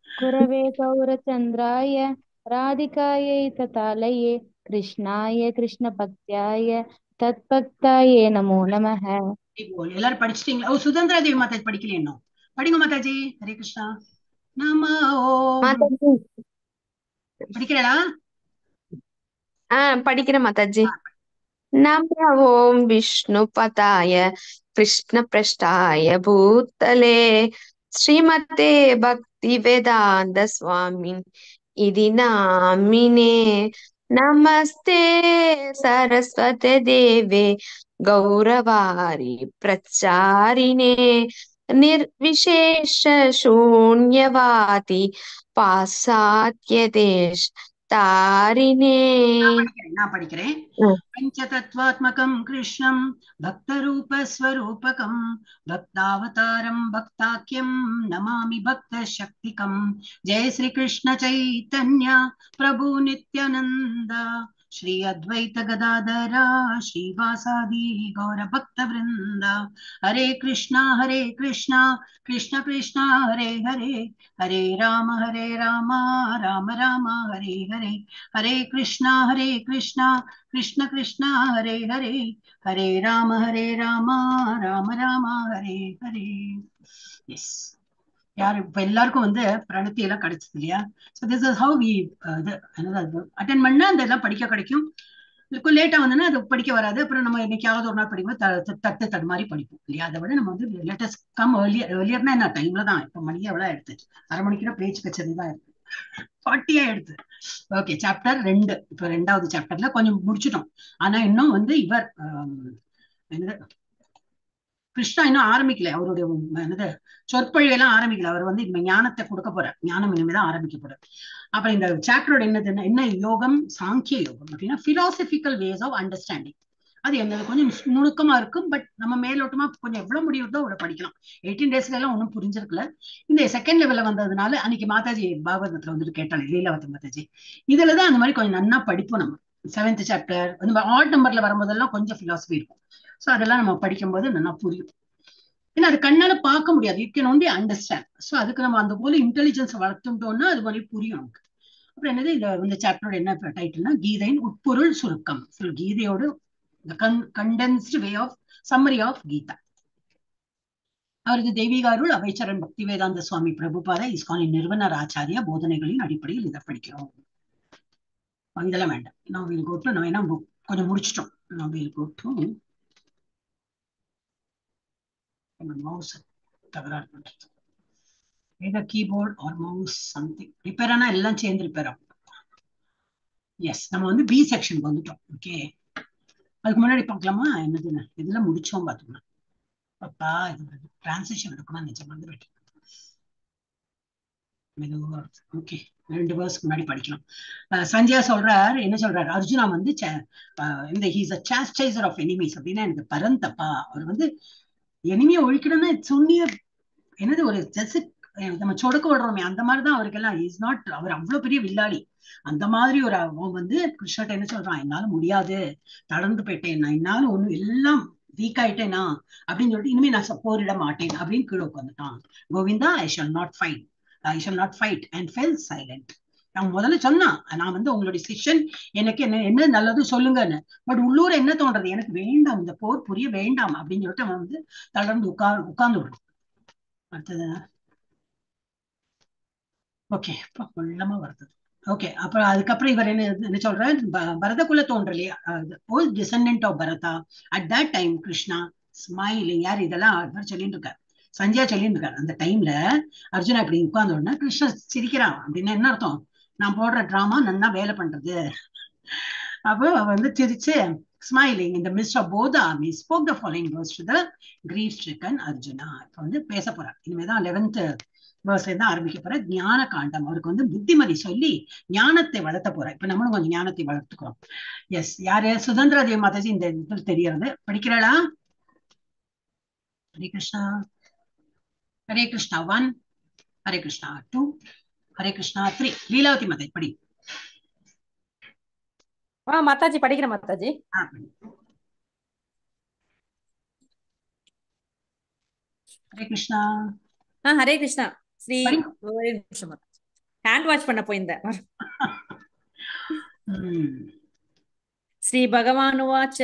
குரவே கௌரச்சந்திராய ராதிகாயை ததாலயே கிருஷ்ணாய கிருஷ்ண பக்தியாய தத்பக்தாயே நமோ நமஹ. எல்லாரும் படிச்சிட்டீங்களா? ஓ, சுதந்திரா தேவி மாதாஜி படிக்கல இன்னும். படிங்க மாதாஜி. ஹரே கிருஷ்ணா. நமோ படிக்கிறா? படிக்கிறேன் மாதாஜி. நமோ ஓம் விஷ்ணு பதாய கிருஷ்ண பிரஷ்டாய பூத்தலே ஸ்ரீமதே பக்தி வேதாந்த சுவாமின் இதி நாமினே. நமஸ்தே சரஸ்வதி தேவே கௌரவாரி பிரச்சாரிணே நிர்விசேஷ சூன்யவாதி பாசாத்ய தேஷ் தாரிணே. நான் படிக்கிறேன். பஞ்சதத்வாத்மகம் கிருஷ்ணம் பக்தரூப ஸ்வரூபகம் பக்தாவதாரம் பக்தாக்கியம் நமாமி பக்த சக்திகம். ஜெய ஸ்ரீ கிருஷ்ண சைத்தன்ய பிரபு நித்யானந்த श्री अद्वैत गदाधरा श्रीवासादि गौर भक्त वृंद. हरे कृष्णा कृष्ण कृष्णा हरे हरे, हरे राम राम राम हरे हरे, हरे कृष्णा कृष्ण कृष्ण हरे हरे, हरे राम राम राम हरे हरे. Yes. யார் இப்ப எல்லாருக்கும் பிரணத்தி எல்லாம் கிடைச்சது இல்லையா? So this is how we attend பண்ணா அந்த எல்லாம் படிக்க கிடைக்கும். இதுக்கும் லேட்டா வந்தோன்னா அது படிக்க வராது. அப்புறம் நம்ம என்னைக்காவது ஒரு நாள் படிக்கும்போது தட்டு மாதிரி படிப்போம் இல்லையா? அதை விட நம்ம லேட்டஸ்ட் கம் ஏர்லியர்னா என்ன டைம்ல தான். இப்ப மணியே எவ்வளவு எடுத்து 1/2 மணிக்குனா பேச்சு கச்சேரி தான் இருக்கு. 40 எடுத்து. Okay, chapter 2. இப்ப 2வது சாப்டர்ல கொஞ்சம் முடிச்சுட்டோம். ஆனா இன்னும் இவர் கிருஷ்ணா இன்னும் ஆரம்பிக்கல. அவருடைய சொற்பொழிவெல்லாம் ஆரம்பிக்கல. அவர் இந்த ஞானத்தை கொடுக்க போறார். ஞானம் இனிமேதான் ஆரம்பிக்க போறார். அப்புறம் இந்த சாப்டரோட என்ன யோகம்? சாங்கிய யோகம் அப்படின்னா பிலாசபிக்கல் வேஸ் ஆஃப் அண்டர்ஸ்டாண்டிங். அது என்ன கொஞ்சம் நுணுக்கமா இருக்கும். பட் நம்ம மேலோட்டமா கொஞ்சம் எவ்வளவு முடியுதோ அவ்வளவு படிக்கலாம். 18 டேஸ்ல எல்லாம் ஒன்றும் புரிஞ்சிருக்கல. இந்த செகண்ட் லெவல்ல வந்ததுனால அன்னைக்கு மாதாஜி பாகவதத்துல கேட்டாங்க, லீலாவதி மாதாஜி. இதுலதான் அந்த மாதிரி கொஞ்சம் நன்னா படிப்போம். நம்ம 7th சாப்டர் ஆட் நம்பர்ல வரும்போதெல்லாம் கொஞ்சம் பிலாசபி இருக்கும். ஸோ அதெல்லாம் நம்ம படிக்கும்போது நல்லா புரியும். ஏன்னா அது கண்ணால பார்க்க முடியாது. You can only understand. So அதுக்கு நம்ம அந்த போல இன்டெலிஜென்ஸ் வளர்த்துட்டோம்னா அது மாதிரி புரியும் நமக்கு. அப்புறம் என்னது இந்த சாப்டரோட என்ன டைட்டில்னா கீதையின் உட்பொருள் சுருக்கம். கீதையோட condensed way of summary of Gita. அவரது தெய்வீக அருள் அவைச்சரன் பக்தி வேதாந்த சுவாமி பிரபுபாத இஸ்கானின் நிறுவனர் ஆச்சாரியா போதனைகளின் அடிப்படையில் இதை படிக்கிறோம். இதெல்லாம் வேண்டாம். நான் வீல் கோட்டு நான் என்ன கொஞ்சம் முடிச்சிட்டோம். நான் வீல் கோட்டு மவுஸ் தகராறு பண்றது. either keyboard or mouse something repair ஆனா எல்லாம் சேர்ந்து ரிப்பேர் ஆகும். எஸ், நம்ம வந்து பி செக்ஷன் வந்துட்டோம். ஓகே, அதுக்கு முன்னாடி பார்க்கலாமா என்னதுன்னு? இதெல்லாம் முடிச்சோம் பார்த்தோம்னா. அப்பா இது டிரான்சிஷன் இருக்கணும் நிஜம் வந்து வெட்டி. ஓகே, 2 வருஷத்துக்கு முன்னாடி படிக்கலாம். சஞ்சயா சொல்றார், என்ன சொல்றாரு? அர்ஜுனா வந்து இந்த ஹீஸ் அ சாஸ்டைசர் ஆஃப் எனிமீஸ் அப்படின்னா எனக்கு பரந்தப்பா. அவர் வந்து எனிமியை ஒழிக்கணும்னா சொன்னிய என்னது ஒரு நம்ம சொடுக்க விடுறோமே அந்த மாதிரிதான் அவருக்கெல்லாம். இஸ் நாட், அவர் அவ்வளவு பெரிய வில்லாளி. அந்த மாதிரி ஒரு அவன் வந்து கிருஷ்ணர்ட்ட என்ன சொல்றான், என்னால முடியாது, தளர்ந்து போயிட்டேன், நான் என்னால ஒண்ணு எல்லாம் வீக் ஆயிட்டேனா அப்படின்னு சொல்லிட்டு இனிமே நான் போரிட மாட்டேன் அப்படின்னு கீழே உட்காந்துட்டான். Govinda, I shall not fight and fell silent. நான் முதல்ல சொன்னான், நான் வந்து உங்களுடைய சிஷ்யன், எனக்கு என்ன நல்லது சொல்லுங்கன்னு. பட் உள்ளூர என்ன தோன்றது, எனக்கு வேண்டாம், இந்த போர் புரிய வேண்டாம் அப்படின்னு சொல்லிட்டு அவன் வந்து தளர்ந்து உட்கார்ந்து விடுறான். அடுத்தது ஓகே, உள்ளமா வருது. ஓகே, அப்புறம் அதுக்கப்புறம் இவர் என்ன சொல்றாரு, பரதகுல தோன்றலையா, old descendant of Bharata. At that time Krishna smiling. யார் இதெல்லாம் அவர் சொல்லிட்டு இருக்காரு, சஞ்சயா சொல்லிட்டு இருக்காரு. அந்த டைம்ல அர்ஜுனா இப்படி உட்கார்ந்த உடனே கிருஷ்ணன் சிரிக்கிறான். அப்படின்னு என்ன அர்த்தம், நான் போடுற டிராமா நல்லா வேலை பண்றது. அப்போ அவ வந்து சிரிச்சு smiling in the midst of both armies spoke the following words to the grief-stricken Arjuna. இப்போ வந்து பேச போறார். இனிமேதான் 11th verse தான் ஆரம்பிக்க போற. ஞான காண்டம். அவருக்கு வந்து புத்திமதி சொல்லி ஞானத்தை வளர்த்த போற. இப்ப நம்மளும் கொஞ்சம் ஞானத்தை வளர்த்துக்கிறோம். எஸ், யாரு? சுதந்திரா தேவி மாதாஜி இந்த இதில் தெரியறது. படிக்கிறாளா? ஹரே கிருஷ்ணா. ஹரே கிருஷ்ணா 1, ஹரே கிருஷ்ணா 2, ஹரே கிருஷ்ணா 3. லீலாவதி மாதாஜி படி. மாதாஜி படிக்கிறேன் மாதாஜி. ஹரே கிருஷ்ணா. ஹரே கிருஷ்ணா. ஸ்ரீ ஹேண்ட் வாஷ் பண்ண போயிருந்தேன். ஸ்ரீ பகவான் உவாச்ச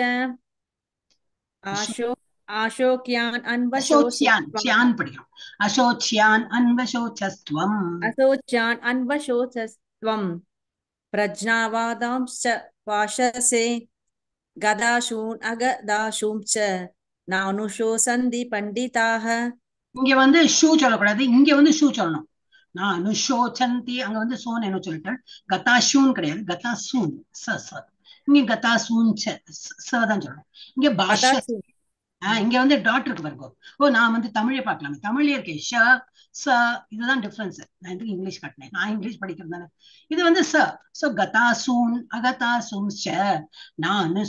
ஆஷோக்யான் அன்வசோச்சஸ்த்வம் பிரஜ்ஞாவாதாம்ச்ச வாஷசே கதாசூன் அகதாசூம்ச்ச நானுஷோசந்தி பண்டிதாக. இங்க வந்து ஷூ சொல்லக்கூடாது, இங்க வந்து ஷூ சொல்லணும். நானுஷோசந்தி, அங்க வந்து சோன் என்ன சொல்லிட்டேன், கதாஷூன் கிடையாது, கதாசூன். இங்க கதாசூன் தான் சொல்லணும். இங்க பாஷ, இங்க வந்து டாட் இருக்கு பாருங்க. ஓ, நான் வந்து தமிழே பார்க்கலாமே, தமிழ்லயே இருக்கேன். ஷ ச, இதுதான் டிஃபரன்ஸ். நான் இதுக்கு இங்கிலீஷ் கட்டினேன், நான் இங்கிலீஷ் படிக்கிறது தானே. இது வந்து ச. சோ கதாசூன் அகதாசூன் நானு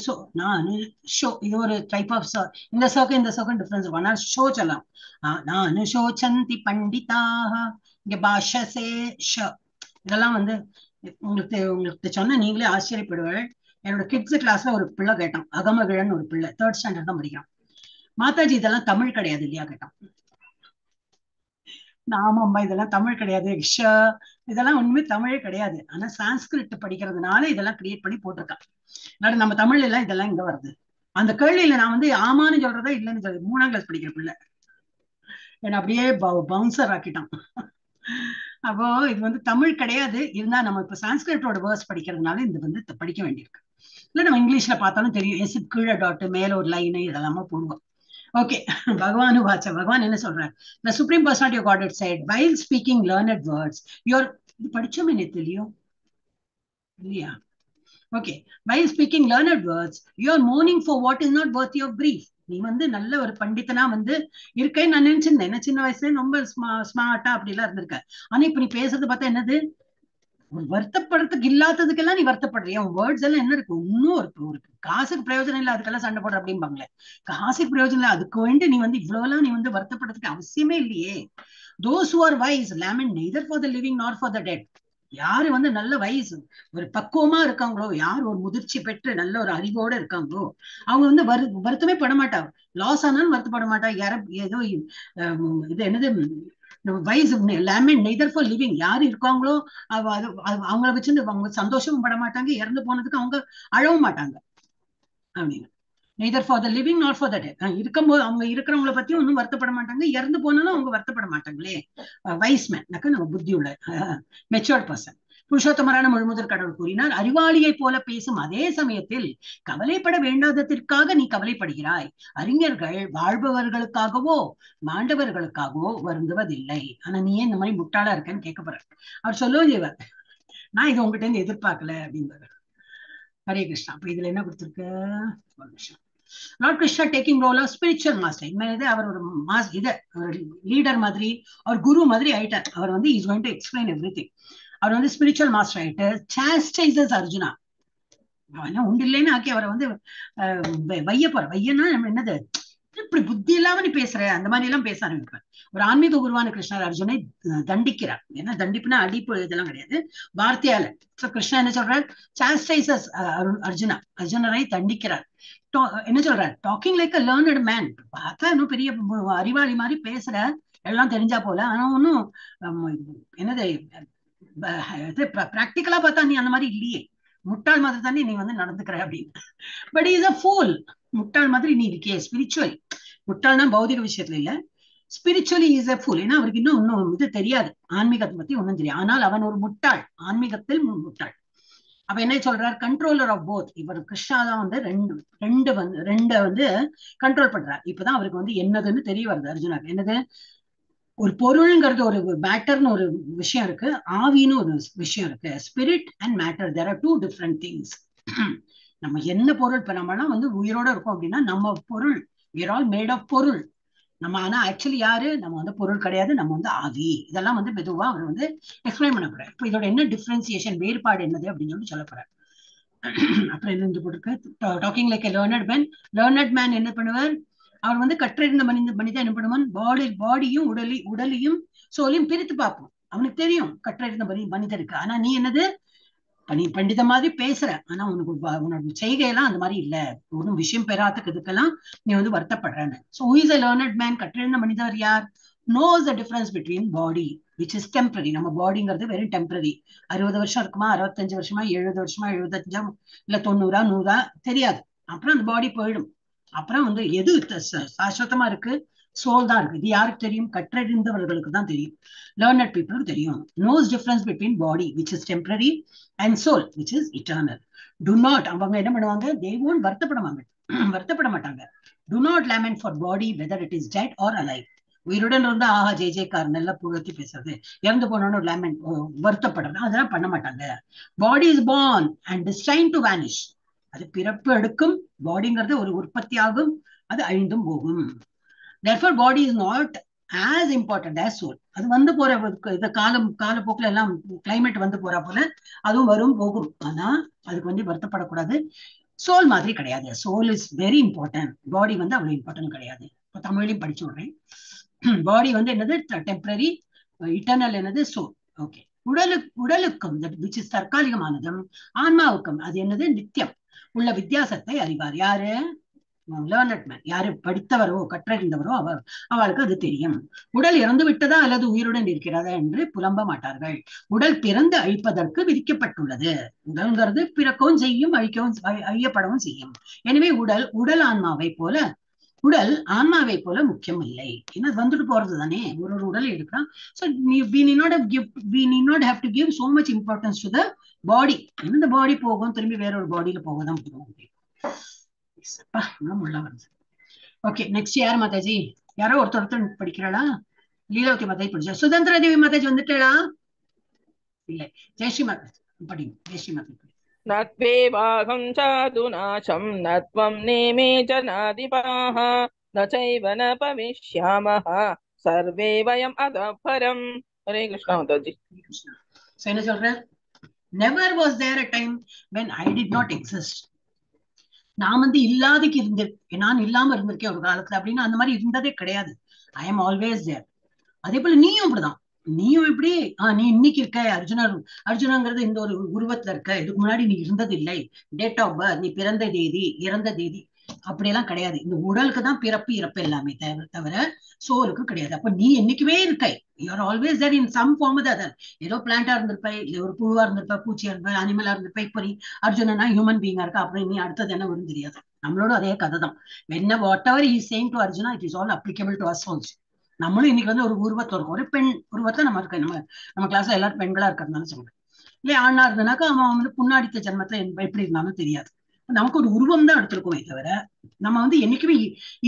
ஷோ, இது ஒரு டைப் ஆஃப் ச. இந்த சோக்கு இந்த சோக்கு டிஃபரன்ஸ் இருக்கும். ஆனால் ஷோ சொல்லலாம். நானு ஷோசந்தி பண்டிதாக. இங்க பாஷசே ஷ. இதெல்லாம் வந்து உங்களுக்கு சொன்ன நீங்களே ஆச்சரியப்படுவாள். என்னோட கிட்ஸ் கிளாஸ்ல ஒரு பிள்ளை கேட்டான், அகமகிழன் ஒரு பிள்ளை, 3rd ஸ்டாண்டர்ட் தான் படிக்கிறான். மாதாஜி இதெல்லாம் தமிழ் கிடையாது இல்லையா கேட்டான். ஆமாம்மா, இதெல்லாம் தமிழ் கிடையாது, இதெல்லாம் ஒண்ணுமே தமிழே கிடையாது. ஆனா சான்ஸ்கிரிட் படிக்கிறதுனால இதெல்லாம் கிரியேட் பண்ணி போட்டிருக்கான். நம்ம தமிழ்ல எல்லாம் இதெல்லாம் இங்க வருது. அந்த கேள்வியில நான் வந்து ஆமான்னு சொல்றதா இல்லைன்னு சொல்றது. 3ஆம் கிளாஸ் படிக்கிற பிள்ளை என்ன அப்படியே பவுன்சர் ஆக்கிட்டான். அப்போ இது வந்து தமிழ் கிடையாது. இருந்தா நம்ம இப்ப சான்ஸ்கிரிட்டோட வேர்ஸ் படிக்கிறதுனால இது வந்து படிக்க வேண்டியிருக்கு. இல்ல நம்ம இங்கிலீஷ்ல பார்த்தாலும் தெரியும், எஸ் கீழே டாட் மேல ஒரு லைன் இதெல்லாமா போடுவோம். ஓகே, பகவான் வாச்ச. பகவான் என்ன சொல்றார்? The Supreme Personality of Godhead said, while speaking learned words, you're படிச்சோமே நெத்திலியோ இல்லையா? Okay, while speaking learned words, you're mourning for what is not worthy of grief. நீ வந்து நல்ல ஒரு பண்டிதனா வந்து இருக்கேன்னு நான் நினைச்சிருந்தேன். என்ன சின்ன வயசுல ரொம்ப ஸ்மார்ட்டா அப்படி எல்லாம் இருந்திருக்க. ஆனா இப்ப நீ பேசுறது பார்த்தா என்னது, வருத்தப்படுறதுக்கு இல்லாததுக்கெல்லாம் நீ வருத்தப்படுறியா? உன் வேர்ட்ஸ் எல்லாம் என்ன இருக்கு? இன்னும் ஒரு காசுக்கு பிரயோஜனம் இல்லை, அதுக்கெல்லாம் சண்டை போடுற அப்படிம்பாங்களே. காசுக்கு பிரயோஜனம் இல்லை, அதுக்கு வேண்டி நீ வந்து இவ்வளவு நீ வந்து வருத்தப்படுறதுக்கு அவசியமே இல்லையே. Those who are wise lament neither for the living nor for the dead. யாரு வந்து நல்ல வயசு ஒரு பக்குவமா இருக்காங்களோ, யார் ஒரு முதிர்ச்சி பெற்று நல்ல ஒரு அறிவோட இருக்காங்களோ, அவங்க வந்து வருத்தமே பட மாட்டாங்க. லாஸ் ஆனாலும் வருத்தப்பட மாட்டாங்க. ஏதோ இது என்னது வயசு நெய்தர் ஃபார் லிவிங் யாரு இருக்காங்களோ அவங்கள வச்சு அவங்க சந்தோஷமும் பட மாட்டாங்க, இறந்து போனதுக்கு அவங்க அழவும் மாட்டாங்க அப்படின்னு. neither for the living nor for the dead. இருக்கும்போது அவங்க இருக்கிறவங்கள பத்தி ஒன்றும் வருத்தப்பட மாட்டாங்க, இறந்து போனாலும் அவங்க வருத்தப்பட மாட்டாங்களே. வைஸ்மேன் நம்ம புத்தி உள்ள மெச்சூர்ட் பர்சன். புருஷோத்தமரான முழுமுதற் கடவுள் கூறினார், அறிவாளியை போல பேசும் அதே சமயத்தில் கவலைப்பட வேண்டாததற்காக நீ கவலைப்படுகிறாய். அறிஞர்கள் வாழ்பவர்களுக்காகவோ மாண்டவர்களுக்காகவோ வருந்துவதில்லை. ஆனா நீ ஏன் இந்த மாதிரி முட்டாளா இருக்கன்னு கேட்க போற. அவர் சொல்லவும் செய்வார், நான் இது உங்ககிட்ட இருந்து எதிர்பார்க்கல அப்படின்பாரு. ஹரே கிருஷ்ணா. அப்ப இதுல என்ன கொடுத்திருக்கு? Lord Krishna taking role of spiritual master. இனிமேல் அவர் ஒரு லீடர் மாதிரி ஒரு குரு மாதிரி ஆயிட்டார். அவர் வந்து is going to explain everything. அவர் வந்து ஸ்பிரிச்சுவல் மாஸ்டர் ஆயிட்டு சாஸ்டைசஸ் அர்ஜுனா. உண்டு இல்லைன்னு ஆக்கி அவரை வந்து வைய போற. வையன்னா என்னது, இப்படி புத்தி இல்லாம நீ பேசுற அந்த மாதிரி எல்லாம் பேச ஆரம்பிப்பார். ஒரு ஆன்மீக குருவான கிருஷ்ணர் அர்ஜுனை தண்டிக்கிறார். ஏன்னா தண்டிப்புனா அடிப்பு இதெல்லாம் கிடையாது, வார்த்தையால. கிருஷ்ணா என்ன சொல்றார்? சாஸ்டைசஸ் அர்ஜுனரை தண்டிக்கிறார். என்ன சொல்றார்? டாக்கிங் லைக் அ லேர்னட் மேன். பார்த்தா இன்னும் பெரிய அறிவாளி மாதிரி பேசுற, எல்லாம் தெரிஞ்சா போல. ஆனா ஒன்னும் என்னது பிராக்டிக்கலா பார்த்தா நீ அந்த மாதிரி இல்லையே, முட்டாள் மாதிரி தானே நீ வந்து நடந்துக்கிற அப்படின்னு. But is a pool. முட்டாள் மாதிரி நீ இருக்கியே. ஸ்பிரிச்சுவல் முட்டாள்னா பௌதிக விஷயத்துல இல்ல, ஸ்பிரிச்சுவலி இஸ் அ ஃபூல். ஏன்னா அவருக்கு இன்னும் இது தெரியாது, ஆன்மீகத்தை பத்தி ஒன்னும் தெரியாது. ஆனால் அவன் ஒரு முட்டாள், ஆன்மீகத்தில் முட்டாள். அப்ப என்ன சொல்றார்? Controller of both. இவர் கிருஷ்ணா தான் வந்து ரெண்டு வந்து கண்ட்ரோல் பண்றார். இப்பதான் அவருக்கு வந்து என்னதுன்னு தெரிய வருது அர்ஜுனாக்கு. என்னது, ஒரு பொருள்ங்கிறது ஒரு மேட்டர்னு ஒரு விஷயம் இருக்கு, ஆவின்னு ஒரு விஷயம் இருக்கு. Spirit and matter, there are two different things. நம்ம என்ன பொருள், இப்ப நம்ம எல்லாம் வந்து உயிரோட இருக்கோம் அப்படின்னா நம்ம பொருள், we are all made of பொருள். நம்ம ஆனா ஆக்சுவலி யாரு? நம்ம வந்து பொருள் கிடையாது, நம்ம வந்து ஆவி. இதெல்லாம் வந்து மெதுவா அவர் வந்து எக்ஸ்பிளைன் பண்ண போறாரு. இப்ப இதோட என்ன டிஃபரன்சியேஷன், வேறுபாடு என்னது அப்படின்னு சொல்லி சொல்ல போறாரு. அப்புறம் என்ன போட்டிருக்கு? Talking like a learned man. Learned man என்ன பண்ணுவார்? அவர் வந்து கற்றறிந்த மனிதன் என்ன பண்ணுவான்? பாடியும் உடலையும் சோலையும் பிரித்து பார்ப்போம். அவனுக்கு தெரியும் கற்றறிந்த மனிதருக்கு. ஆனா நீ என்னது, நீ பண்டித மாதிரி பேசுற, ஆனா உனோட செய்கையெல்லாம் அந்த மாதிரி இல்ல, ஒன்னும் விஷயம் பெறாததுக்கு இதுக்கெல்லாம் நீ வந்து வருத்தப்படுறன்னு. So who is a learned man? கற்றறிந்த மனிதர் யார்? knows the difference between body which is temporary. நம்ம பாடிங்கிறது வெறும் டெம்பரரி. 60 வருஷம் இருக்குமா, 65 வருஷமா, 70 வருஷமா, 75 இல்ல 90 100 தெரியாது. அப்புறம் அந்த பாடி போயிடும். அப்புறம் வந்து எது சாஸ்வதமா இருக்கு? சோல் தான் இருக்கு. இது யாருக்கு தெரியும்? கற்றறிந்தவர்களுக்கு தான் தெரியும். லேர்னட் பீப்புளுக்கு தெரியும். knows difference between body which is temporary and soul which is eternal. do not, அவங்க என்ன பண்ணுவாங்க? they won't வருத்தப்பட மாட்டாங்க. do not lament for body whether it is dead or alive. உயிருடன் இருந்தா ஆஹா ஜெய் ஜெய்கார் நல்லா புகழ்த்தி பேசுறது, இறந்து போனோன்னு ஒரு லேமெண்ட் வருத்தப்படுறது, அதெல்லாம் பண்ண மாட்டாங்க. Body is born and destined to vanish. அது பிறப்பு எடுக்கும். பாடிங்கிறது ஒரு உற்பத்தி ஆகும், அது அழிந்தும் போகும். therefore body is not as important as soul. அது வந்து போற இந்த காலப்போக்கில் எல்லாம் கிளைமேட் வந்து போற போல அதுவும் வரும் போகும். ஆனா அதுக்கு வந்து வருத்தப்படக்கூடாது. சோல் மாதிரி கிடையாது. Soul is very important. Body வந்து அவ்வளவு இம்பார்ட்டன்ட் கிடையாது. இப்போ தமிழையும் படிச்சு விடுறேன். பாடி வந்து என்னது? டெம்பரரி. இட்டர்னல் என்னது? சோல். ஓகே. உடலுக்கும் which is தற்காலிகமானதும், ஆன்மாவுக்கும் அது என்னது? நித்தியம் உள்ள வித்தியாசத்தை அறிவார். யாரு? Learned man. யாரு படித்தவரோ கற்றறிந்தவரோ அவளுக்கு அது தெரியும். உடல் இறந்து விட்டதா அல்லது உயிருடன் இருக்கிறதா என்று புலம்ப மாட்டார்கள். உடல் பிறந்து அழிப்பதற்கு விதிக்கப்பட்டுள்ளது. உடல்ங்கிறது பிறக்கவும் செய்யும், அழியப்படவும் செய்யும். எனவே உடல் ஆன்மாவை போல முக்கியம் இல்லை. ஏன்னா வந்துட்டு போறது தானே, ஒரு உடல் எடுக்கலாம். So we need not have to give so much importance to the body. இந்த பாடி போகும், திரும்பி வேற ஒரு பாடியில போகதான் போகும். ஓகே, நெக்ஸ்ட் யார் மாதாஜி? யாரோ ஒருத்தர் படிக்கிறாளா? லீலாவதி மாதாஜி படிச்சா. சுதந்திர தேவி மாதாஜி வந்துட்டாளா? இல்ல. ஜெயஸ்ரீ மாதாஜி படிங்க. ஜெயஸ்ரீ மாதாஜி. நத்வேவாகம் சாதுநாசம் நத்வம் நேமே ஜனாதிபாஹ நசைவ ந பவிஷ்யாமஹ சர்வே வயம் அதபரம். ஹரே கிருஷ்ணா மாதாஜி. சோ என்ன சொல்ற? never was there a time when I did not exist. நான் வந்து இல்லாதக்கு இருந்திருக்கேன், நான் இல்லாம இருந்திருக்கேன் ஒரு காலத்துல அப்படின்னு அந்த மாதிரி இருந்ததே கிடையாது. I am always there. அதே போல நீயும் அப்படிதான். நீயும் எப்படி நீ இன்னைக்கு இருக்க அர்ஜுனாங்கிறது இந்த ஒரு உருவத்துல இருக்க, இதுக்கு முன்னாடி நீ இருந்தது இல்லை. டேட் ஆஃப் பர்த், நீ பிறந்த தேதி இறந்த தேதி அப்படியெல்லாம் கிடையாது. இந்த உடலுக்கு தான் பிறப்பு இறப்பு எல்லாமே தவிர சோலுக்கு கிடையாது. அப்ப நீ என்னைக்குமே இருக்கை. You are always there in some form other. ஏதோ பிளான்டா இருந்திருப்ப, இல்ல ஒரு புழுவா இருந்திருப்ப, பூச்சியா இருப்ப, அனிமலா இருந்திருப்ப. இப்ப நீ அர்ஜுனனா ஹியூமன் பீங்கா இருக்கா. அப்புறம் நீ அடுத்தது என்ன வரும் தெரியாது. நம்மளோட அதே கதை தான். What ever he saying to Arjuna, it is all applicable to us also. நம்மளும் இன்னைக்கு வந்து ஒரு உருவத்துல இருக்கும், ஒரு பெண் உருவத்துல நம்ம இருக்க. நம்ம கிளாஸ்ல எல்லாரும் பெண்களா இருக்கிறதுனால சொல்றேன். இல்லையா, ஆணா இருந்தனாக்கா அவன் வந்து புண்ணாடித்த ஜென்மத்துல எப்படி இருந்தாலும் தெரியாது. நமக்கு ஒரு உருவம் தான் எடுத்திருக்கோமே தவிர நம்ம வந்து என்னைக்குமே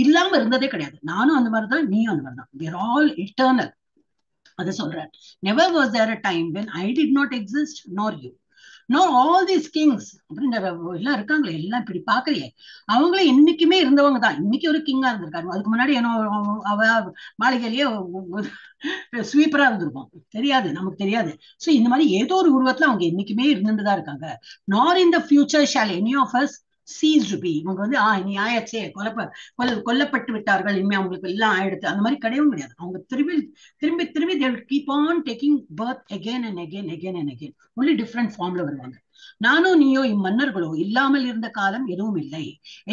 இல்லாம இருந்ததே கிடையாது. நானும் அந்த மாதிரிதான், நீயும் அந்த மாதிரிதான். we are all eternal. அதை சொல்றேன். never was there a time when I did not exist nor you. No all these kings அப்படின்னு எல்லாம் இருக்காங்களே, எல்லாம் இப்படி பாக்குறியே, அவங்களே என்னைக்குமே இருந்தவங்க தான். இன்னைக்கு ஒரு கிங்கா இருந்திருக்காரு, அதுக்கு முன்னாடி ஏன்னோ அவ மாளிகையிலேயே ஸ்வீப்பரா இருந்திருப்போம், தெரியாது, நமக்கு தெரியாது. சோ இந்த மாதிரி ஏதோ ஒரு உருவத்துல அவங்க என்னைக்குமே இருந்துட்டுதான் இருக்காங்க. Nor in the future shall any of us cease to be. இவங்க வந்து இனி ஆயாச்சே, கொல்லப்பட்டு விட்டார்கள், இனிமே அவங்களுக்கு எல்லாம் ஆயிடுத்து, அந்த மாதிரி கிடையவும் கிடையாது. அவங்க திரும்பி திரும்பி திரும்பி they will keep on taking birth again and again and again. only different formல வருவாங்க. நானோ நீயோ இம்மன்னர்களோ இல்லாமல் இருந்த காலம் எதுவும் இல்லை,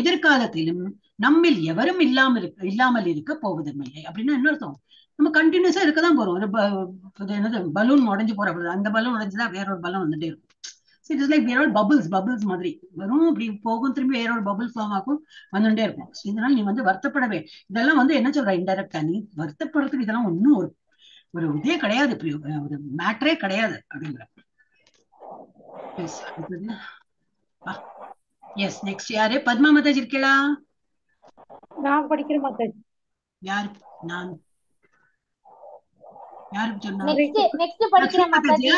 எதிர்காலத்திலும் நம்மில் எவரும் இல்லாமல் இருக்க போவதும் இல்லை. அப்படின்னா என்ன அர்த்தம்? நம்ம கண்டினியூஸா இருக்கதான் போறோம். என்னது, பலூன் உடஞ்சு போற, அந்த பலூன் உடஞ்சுதான் வேற ஒரு பலூன் வந்துட்டே இருக்கும். இட் இஸ் லைக் வேற ஒரு பபிள்ஸ் மாதிரி வரும், அப்படி போகும், திரும்பி வேற ஒரு பபிள் ஃபார்ம் ஆகும், வந்துட்டே இருக்கும். இதனால நீ வந்து வருத்தப்படவே, இதெல்லாம் வந்து என்ன சொல்ற, இன்டைரக்டா நீ வருத்தப்படுறதுக்கு இதெல்லாம் ஒன்னும் ஒரு இதே கிடையாது, ஒரு மேட்டரே கிடையாது அப்படிங்கிற. எஸ், நெக்ஸ்ட் யாரு? பத்மா மாதாஜி இருக்கீங்களா? நான் படிக்கிற மாதாஜி. யாரு? நான் யாருக்கு சொன்னா? நெக்ஸ்ட் படிக்கிற மாதாஜி.